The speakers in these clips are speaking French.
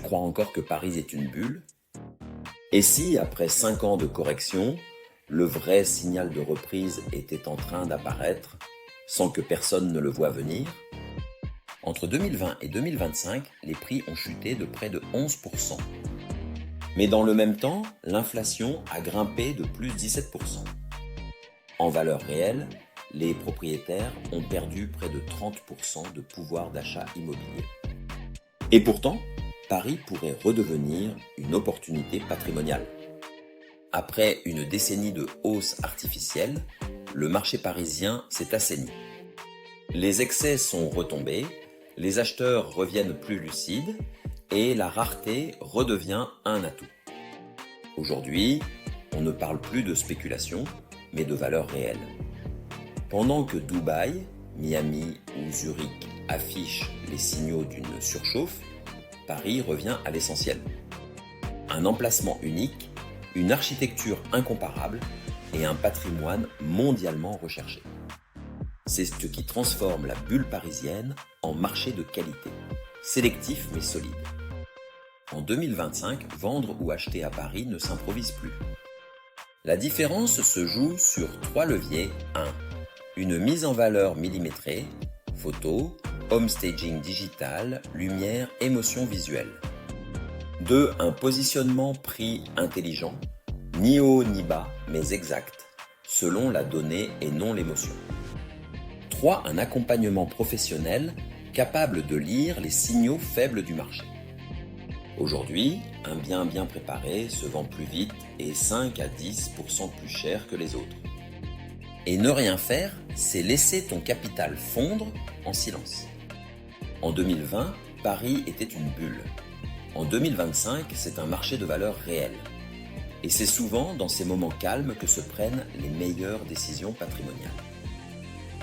Tu crois encore que Paris est une bulle? Et si, après 5 ans de correction, le vrai signal de reprise était en train d'apparaître sans que personne ne le voie venir? Entre 2020 et 2025, les prix ont chuté de près de 11%. Mais dans le même temps, l'inflation a grimpé de plus 17%. En valeur réelle, les propriétaires ont perdu près de 30% de pouvoir d'achat immobilier. Et pourtant, Paris pourrait redevenir une opportunité patrimoniale. Après une décennie de hausse artificielle, le marché parisien s'est assaini. Les excès sont retombés, les acheteurs reviennent plus lucides et la rareté redevient un atout. Aujourd'hui, on ne parle plus de spéculation, mais de valeur réelle. Pendant que Dubaï, Miami ou Zurich affichent les signaux d'une surchauffe, Paris revient à l'essentiel. Un emplacement unique, une architecture incomparable et un patrimoine mondialement recherché. C'est ce qui transforme la bulle parisienne en marché de qualité, sélectif mais solide. En 2025, vendre ou acheter à Paris ne s'improvise plus. La différence se joue sur 3 leviers. 1. Une mise en valeur millimétrée, photo, home staging digital, lumière, émotion visuelle. 2. Un positionnement prix intelligent, ni haut ni bas, mais exact, selon la donnée et non l'émotion. 3. Un accompagnement professionnel capable de lire les signaux faibles du marché. Aujourd'hui, un bien bien préparé se vend plus vite et 5 à 10% plus cher que les autres. Et ne rien faire, c'est laisser ton capital fondre en silence. En 2020, Paris était une bulle. En 2025, c'est un marché de valeur réel. Et c'est souvent dans ces moments calmes que se prennent les meilleures décisions patrimoniales.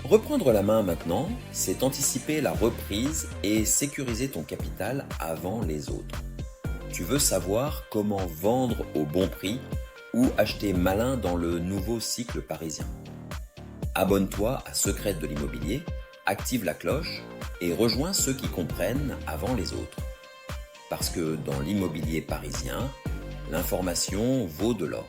Reprendre la main maintenant, c'est anticiper la reprise et sécuriser ton capital avant les autres. Tu veux savoir comment vendre au bon prix ou acheter malin dans le nouveau cycle parisien. Abonne-toi à Secrets de l'immobilier, active la cloche et rejoins ceux qui comprennent avant les autres. Parce que dans l'immobilier parisien, l'information vaut de l'or.